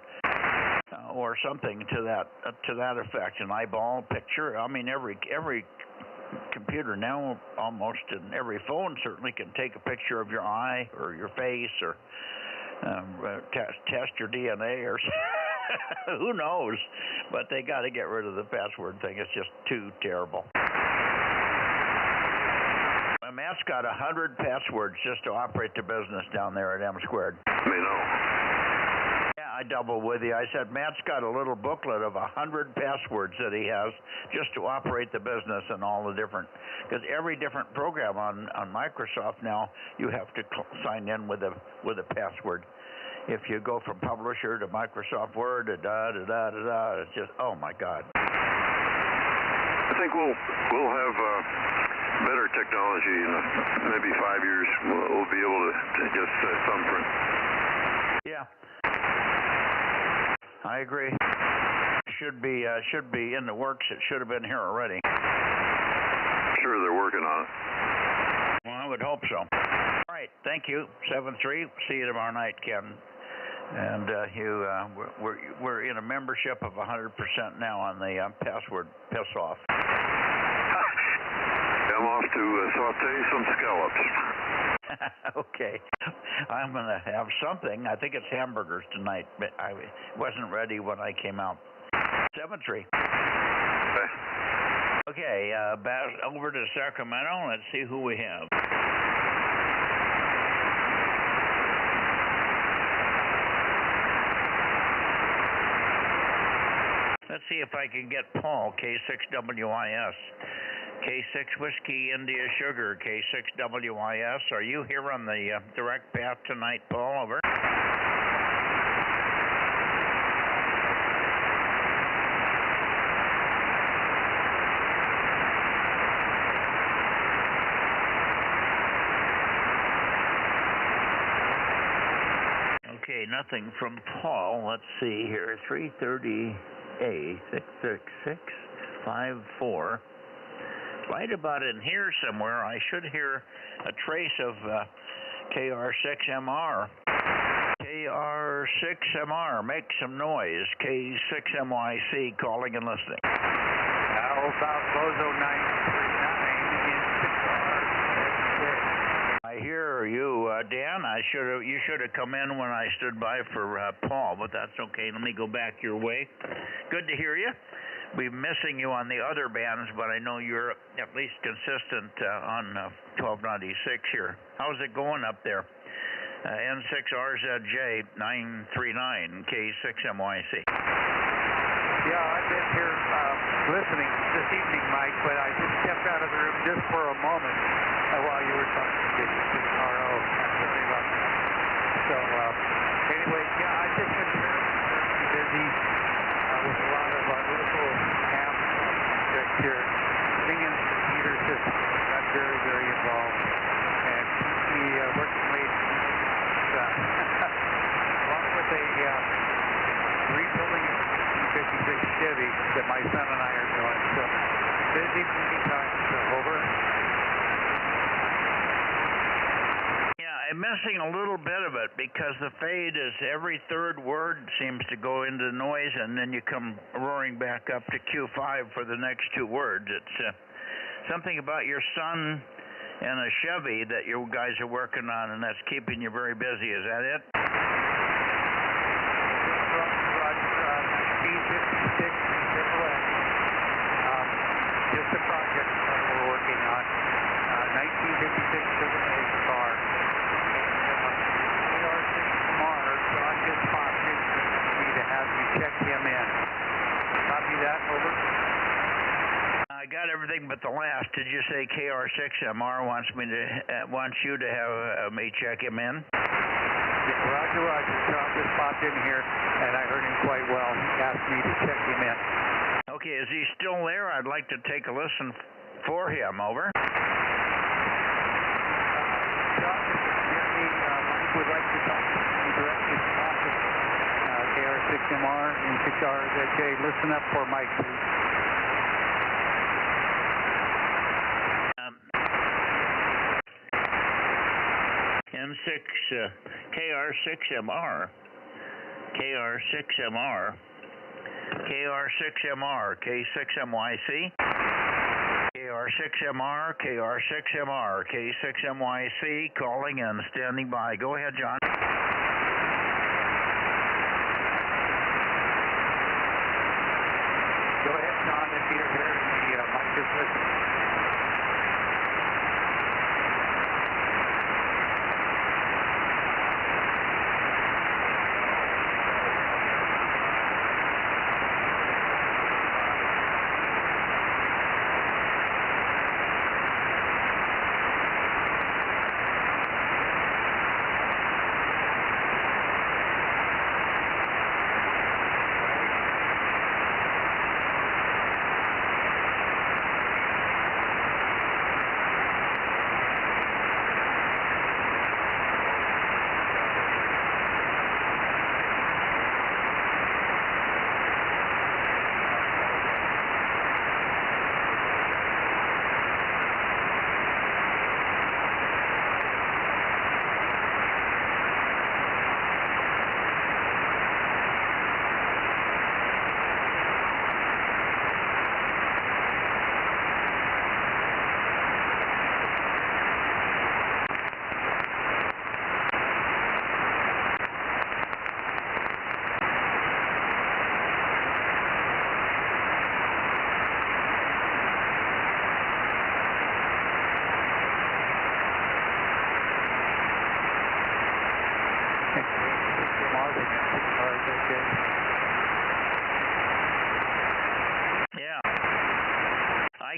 or something to that effect. An eyeball picture. I mean, every computer now, almost, and every phone certainly can take a picture of your eye or your face, or test your DNA, or who knows. But they got to get rid of the password thing. It's just too terrible. Matt's got 100 passwords just to operate the business down there at M Squared. Me know. Yeah, I doubled with you. I said Matt's got a little booklet of 100 passwords that he has just to operate the business and all the different, because every different program on Microsoft now, you have to sign in with a password. If you go from Publisher to Microsoft Word to it's just, oh my God. I think we'll have better technology in maybe 5 years. We'll be able to just thumbprint. Yeah, I agree. Should be in the works. It should have been here already. Sure, they're working on it. Well, I would hope so. All right, thank you. 7-3. See you tomorrow night, Ken. And we're in a membership of 100% now on the password piss off. I'm off to saute some scallops. Okay. I'm going to have something. I think it's hamburgers tonight, but I wasn't ready when I came out. 7-3. Okay. Okay, back over to Sacramento. Let's see who we have. Let's see if I can get Paul, K6WIS. K6 Whiskey India Sugar, K6WIS. Are you here on the direct path tonight, Paul? Over. Okay, nothing from Paul. Let's see here. 330A 66654. Right about in here somewhere, I should hear a trace of KR6MR. KR6MR, make some noise. K6MYC calling and listening. How about Bozo 939 in 6R? I hear you, Dan. You should have come in when I stood by for Paul, but that's okay. Let me go back your way. Good to hear you. We're missing you on the other bands, but I know you're at least consistent on 1296 here. How's it going up there? N6RZJ 939 K6MYC. Yeah, I've been here listening this evening, Mike, but I just stepped out of the room just for a moment while you were talking to the RO. Sorry about that. So, anyway, yeah, I've just been very busy with a lot of our local ham projects here. Bringing the heater system got very, very involved and keeps me working late. Along with a rebuilding of 56 Chevy that my son and I are doing. So busy times. Over. Yeah, I'm missing a little bit of it because the fade is every third word seems to go into noise, and then you come roaring back up to Q5 for the next two words. It's something about your son and a Chevy that you guys are working on, and that's keeping you very busy. Is that it? Just a project that we're working on. 1956 Chevrolet car. And KR6MR, John just popped in for me to have you check him in. Copy that, over. I got everything but the last. Did you say KR6MR wants you to have me check him in? Yeah, Roger. John just popped in here, and I heard him quite well. He asked me to check him in. Okay, is he still there? I'd like to take a listen for him. Over. John, Jeremy, Mike would like to talk to you directly from office. KR6MR and 6RZJ. Listen up for Mike, please. M6 KR6MR. KR6MR. KR6MR, K6MYC. KR6MR, KR6MR, K6MYC, calling and standing by. Go ahead, John. Go ahead, John, if you're here. The mic is listening.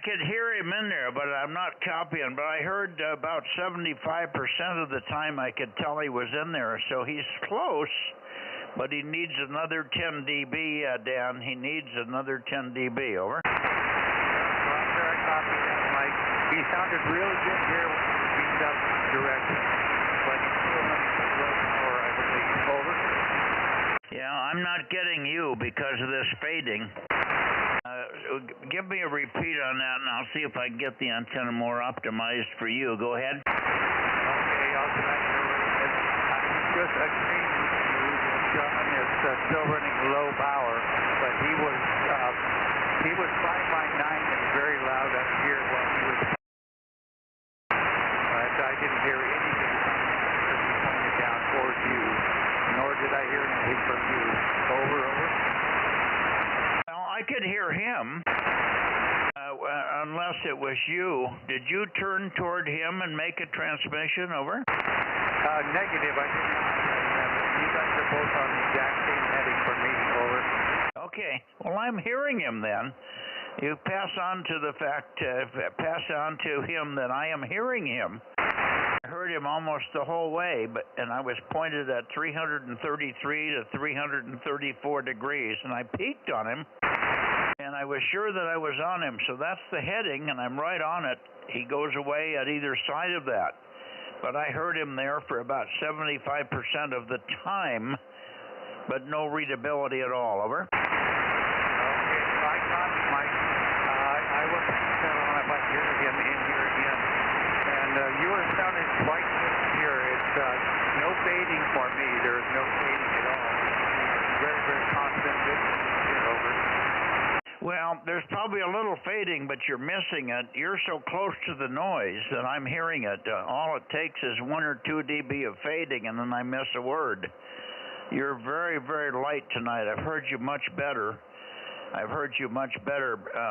could hear him in there, but I'm not copying. But I heard about 75% of the time I could tell he was in there. So he's close, but he needs another 10 dB, Dan. He needs another 10 dB. Over. Roger, I copy that, Mike. He sounded really good here when he was beamed up direction, but he's still running with low power, I believe. Over. Yeah, I'm not getting you because of this fading. Give me a repeat on that, and I'll see if I can get the antenna more optimized for you. Go ahead. Okay, I'll try it a little bit. I was just agreeing with you that John is still running low power, but he was 5x9 and very loud out here while he was. But I didn't hear anything from him as he pointed down towards you, nor did I hear anything from you. Over, over. Well, I could hear him, unless it was you. Did you turn toward him and make a transmission? Over. Negative. I did not. You guys are both on the exact same heading for me. Over. Okay. Well, I'm hearing him then. You pass on to the fact, pass on to him that I am hearing him. I heard him almost the whole way, and I was pointed at 333 to 334 degrees, and I peeked on him, and I was sure that I was on him. So that's the heading, and I'm right on it. He goes away at either side of that. But I heard him there for about 75% of the time, but no readability at all. Over. Okay, I copy, Mike. I will tell him if I hear him in here again. And you are sounding quite good here. It's no fading for me. There is no fading at all. Very, very constant. Over. Well, there's probably a little fading, but you're missing it. You're so close to the noise that I'm hearing it. All it takes is 1 or 2 dB of fading, and then I miss a word. You're very, very light tonight. I've heard you much better.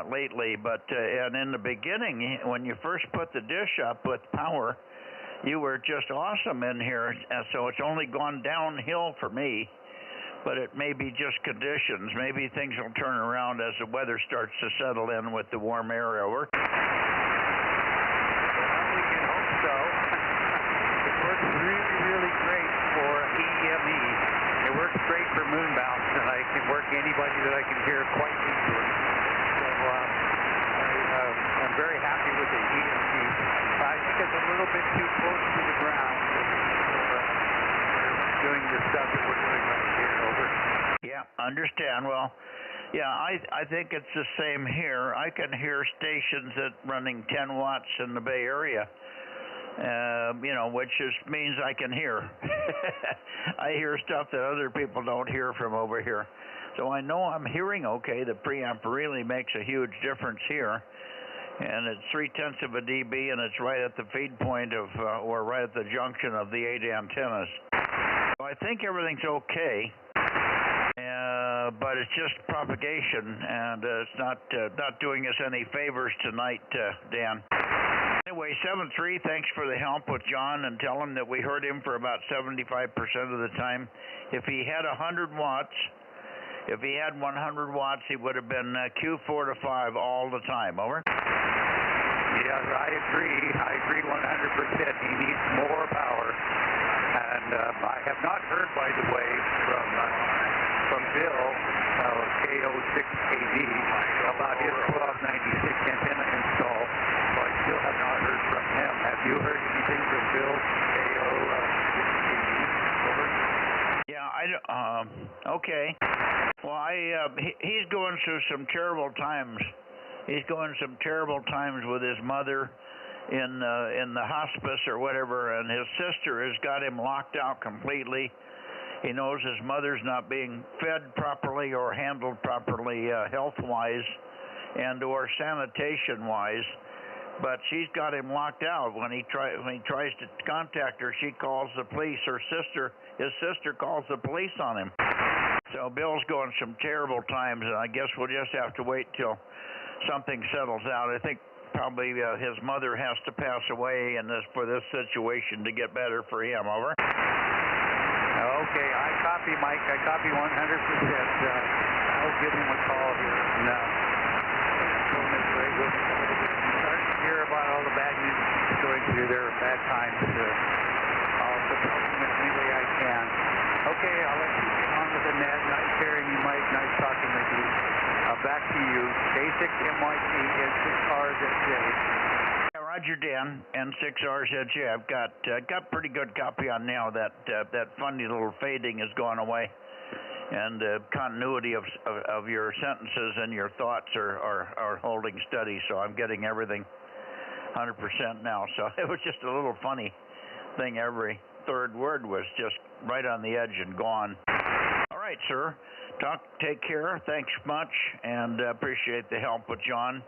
Lately, but and in the beginning, when you first put the dish up with power, you were just awesome in here. So it's only gone downhill for me, but it may be just conditions. Maybe things will turn around as the weather starts to settle in with the warm air. Over. Well, we can hope so. It works really, really great for EME. It works great for moon bounce, and I can work anybody that I can hear quite easily. So I'm very happy with the EME. I think it's a little bit too close to the ground for doing the stuff that we're doing right here. Over. Yeah, understand. Well, yeah, I think it's the same here. I can hear stations that running 10 watts in the Bay Area. Which means I can hear. I hear stuff that other people don't hear from over here. So I know I'm hearing okay. The preamp really makes a huge difference here. And it's 0.3 of a dB, and it's right at the feed point of, or right at the junction of the 8 antennas. So I think everything's okay. But it's just propagation, and it's not doing us any favors tonight, Dan. Anyway, 7-3, thanks for the help with John, and tell him that we heard him for about 75% of the time. If he had 100 watts, if he had 100 watts, he would have been Q4 to 5 all the time. Over. Yeah, I agree 100%. He needs more power. And I have not heard, by the way, from Bill, KO6AD, about his 1296 antenna install. So I still have not heard from him. Have you heard anything from Bill, KO6AD? Over? Yeah, okay. Well, he's going through some terrible times. He's going some terrible times with his mother in the hospice or whatever, and his sister has got him locked out completely. He knows his mother's not being fed properly or handled properly health-wise and or sanitation-wise, but she's got him locked out. When he tries to contact her, she calls the police. His sister calls the police on him. So Bill's going some terrible times, and I guess we'll just have to wait till something settles out. I think probably his mother has to pass away for this situation to get better for him. Over. Okay, I copy, Mike. I copy 100%. I'll give him a call here. No. I'll let you get on with the net. Nice hearing you, Mike. Nice talking with you. Back to you. K6MYC and 6RZJ. Roger, Dan, and 6RZJ. I've got pretty good copy on now. That funny little fading has gone away, and the continuity of your sentences and your thoughts are holding steady. So I'm getting everything 100% now. So it was just a little funny thing. Every third word was just right on the edge and gone. All right, sir. Take care. Thanks much, and appreciate the help with John.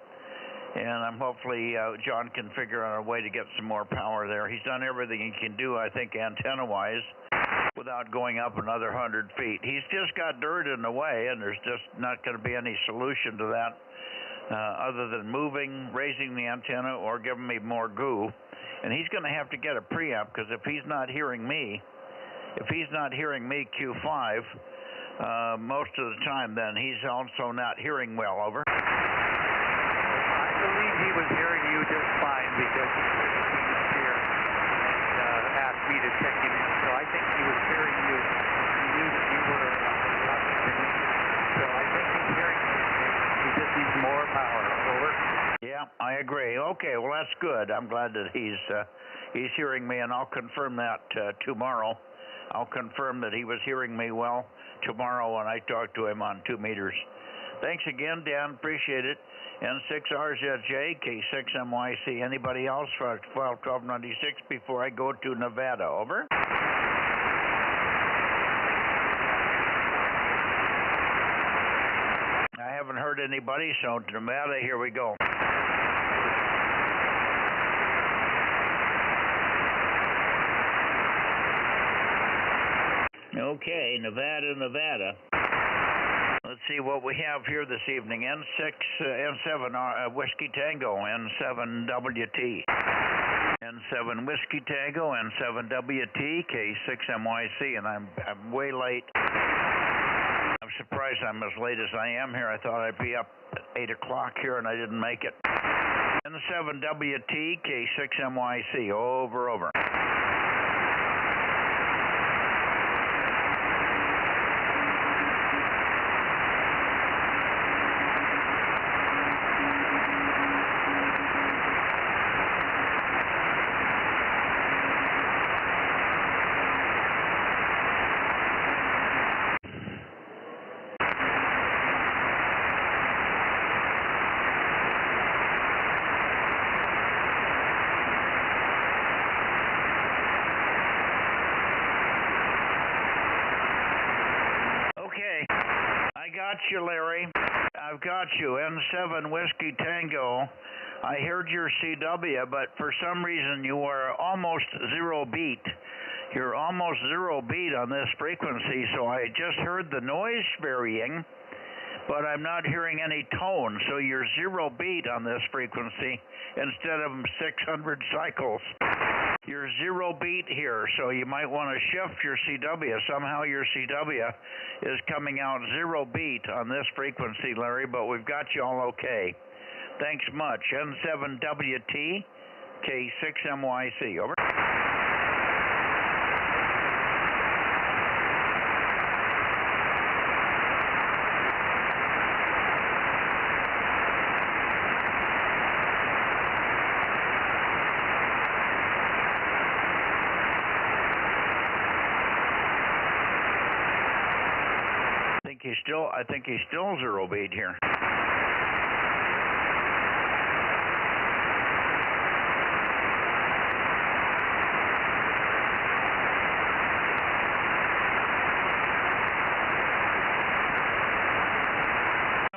And I'm hopefully John can figure out a way to get some more power there. He's done everything he can do, I think, antenna-wise, without going up another 100 feet. He's just got dirt in the way, and there's just not going to be any solution to that other than moving, raising the antenna, or giving me more goo. And he's going to have to get a preamp, because if he's not hearing me Q5, most of the time, then he's also not hearing well. Over. I believe he was hearing you just fine, because he came here and asked me to check him in. So I think he was hearing you. He knew that you were so I think he's hearing you. He just needs more power. Over. Yeah, I agree. Okay, well, that's good. I'm glad that he's hearing me, and I'll confirm that tomorrow. I'll confirm that he was hearing me well tomorrow when I talk to him on 2 meters. Thanks again, Dan. Appreciate it. N6RZJ, K6MYC. Anybody else for 1296 before I go to Nevada? Over. I haven't heard anybody, so to Nevada, here we go. Okay, Nevada. Let's see what we have here this evening. N7 Whiskey Tango, N7WT. N7 Whiskey Tango, N7WT, K6MYC, and I'm way late. I'm surprised I'm as late as I am here. I thought I'd be up at 8 o'clock here, and I didn't make it. N7WT, K6MYC, over. Got you, Larry. I've got you. N7 Whiskey Tango. I heard your CW, but for some reason you are almost zero beat. You're almost zero beat on this frequency, so I just heard the noise varying, but I'm not hearing any tone. So you're zero beat on this frequency instead of 600 cycles. You're zero beat here, so you might want to shift your CW. Somehow your CW is coming out zero beat on this frequency, Larry, but we've got you all okay. Thanks much. N7WT, K6MYC. Over. I think he's still zero beat here.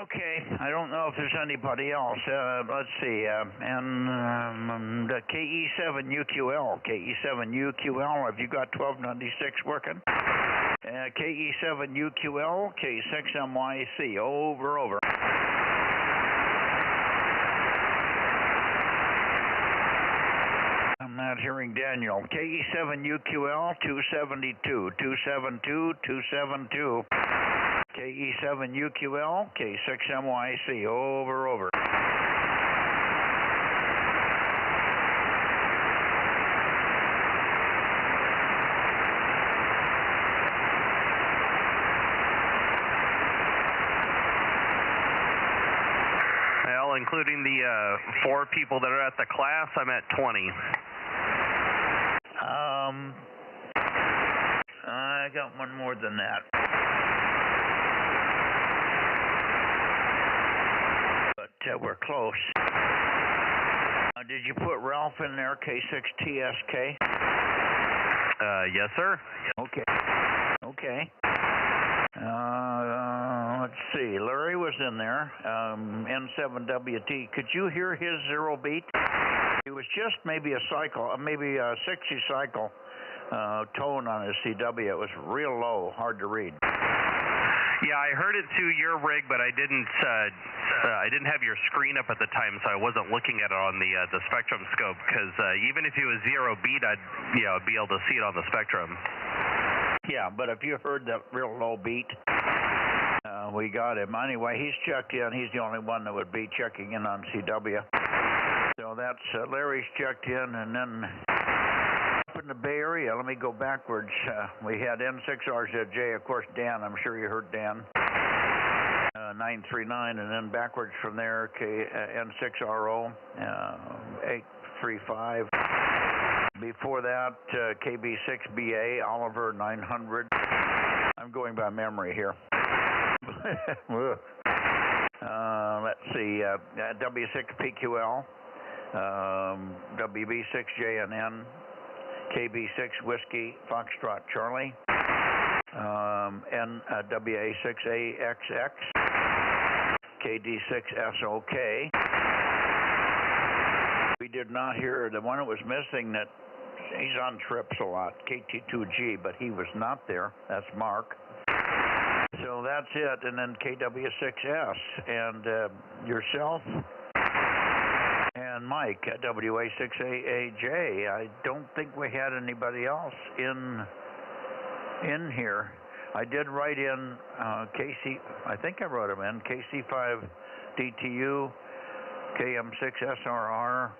Okay, I don't know if there's anybody else. Let's see, and the KE7UQL, have you got 1296 working? KE7UQL, K6MYC, over. I'm not hearing Daniel. KE7UQL, 272. KE7UQL, K6MYC, over. including the 4 people that are at the class, I'm at 20. I got one more than that. But we're close. Did you put Ralph in there, K6TSK? Yes, sir. Okay. Okay. Let's see. Larry was in there. N7WT. Could you hear his 0 beat? It was just maybe a cycle, maybe a 60 cycle tone on his CW. It was real low, hard to read. Yeah, I heard it through your rig, but I didn't have your screen up at the time, so I wasn't looking at it on the spectrum scope. Because even if it was 0 beat, I'd be able to see it on the spectrum. Yeah, but if you heard that real low beat, we got him. Anyway, he's checked in. He's the only one that would be checking in on CW. So that's Larry's checked in, and then up in the Bay Area, let me go backwards. We had N6RZJ, of course, Dan. I'm sure you heard Dan. 939, and then backwards from there, N6RO, 835. Before that, KB6BA, Oliver 900. I'm going by memory here. Let's see, W6PQL, WB6JNN, KB6 Whiskey Foxtrot Charlie, WA6AXX, KD6SOK. We did not hear the one that was missing. That he's on trips a lot, KT2G, but he was not there. That's Mark. So that's it, and then KW6S, and yourself and Mike at WA6AAJ. I don't think we had anybody else in here. I did write in KC, I think I wrote him in, KC5DTU, KM6SRR,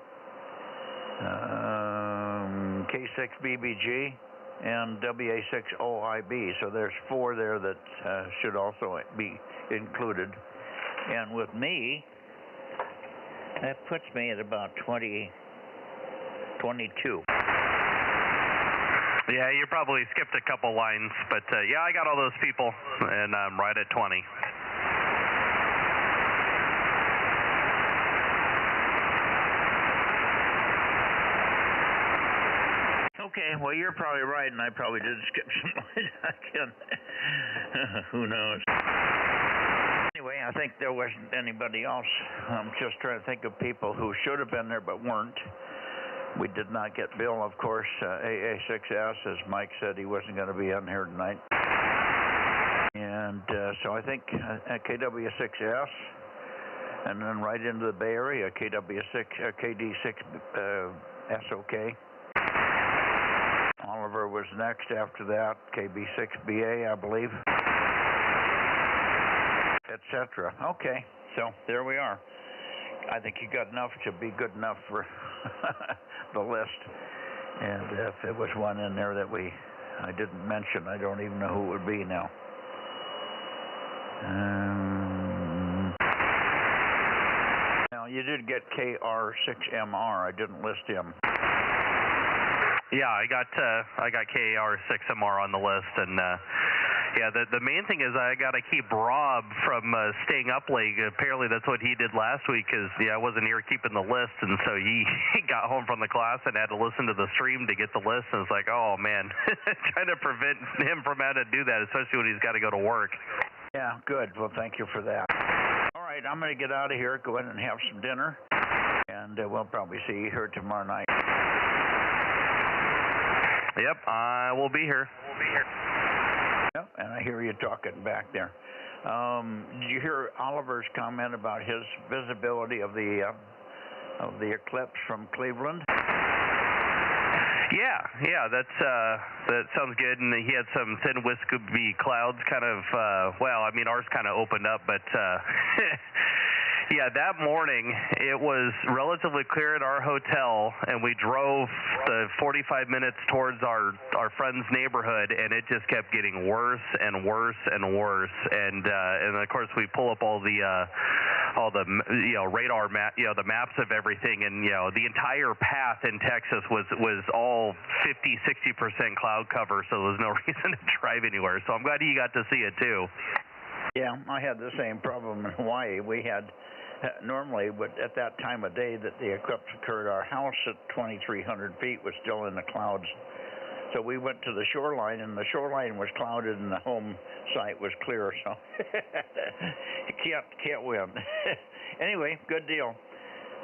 K6BBG, and WA6OIB. So there's 4 there that should also be included. And with me, that puts me at about 22. Yeah, you probably skipped a couple lines, but yeah, I got all those people, and I'm right at 20. Okay, well, you're probably right, and I probably did skip some lines. Who knows? Anyway, I think there wasn't anybody else. I'm just trying to think of people who should have been there but weren't. We did not get Bill, of course, AA6S, as Mike said he wasn't going to be on here tonight. And so I think KW6S, and then right into the Bay Area, KD6 SOK. Oliver was next after that, KB6BA, I believe, etc. Okay, so there we are. I think you got enough to be good enough for the list. And if there was one in there that I didn't mention, I don't even know who it would be now. Now, you did get KR6MR. I didn't list him. Yeah, I got KR6MR on the list, and yeah, the main thing is I got to keep Rob from staying up late. Apparently that's what he did last week, because I wasn't here keeping the list, and so he got home from the class and had to listen to the stream to get the list, and it's like, oh man, trying to prevent him from having to do that, especially when he's got to go to work. Yeah, good. Well, thank you for that. All right, I'm going to get out of here, go in and have some dinner, and we'll probably see you here tomorrow night. Yep, I will be here. Yep, and I hear you talking back there. Did you hear Oliver's comment about his visibility of the eclipse from Cleveland? Yeah, that sounds good. And he had some thin wispy clouds, kind of. Well, I mean, ours kind of opened up, but. Yeah, that morning it was relatively clear at our hotel, and we drove the 45 minutes towards our friend's neighborhood, and it just kept getting worse and worse and worse. And of course we pull up all the radar map, the maps of everything, and the entire path in Texas was all 50-60% cloud cover, so there was no reason to drive anywhere. So I'm glad you got to see it too. Yeah, I had the same problem in Hawaii. We had normally, at that time of day that the eclipse occurred, our house at 2,300 feet was still in the clouds. So we went to the shoreline, and the shoreline was clouded, and the home site was clear. So you can't win. Anyway, good deal.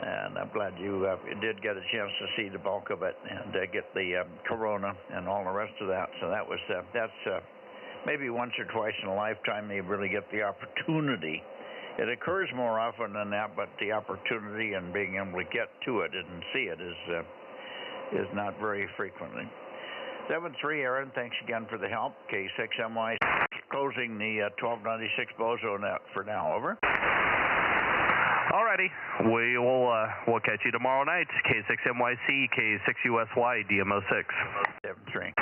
And I'm glad you did get a chance to see the bulk of it and get the corona and all the rest of that. So that's maybe once or twice in a lifetime you really get the opportunity. It occurs more often than that, but the opportunity and being able to get to it and see it is not very frequently. 7-3, Aaron, thanks again for the help. K6MY closing the 1296 Bozo Net for now. Over. Alrighty, we'll catch you tomorrow night. K6MYC, K6USY, DMO6. 7-3.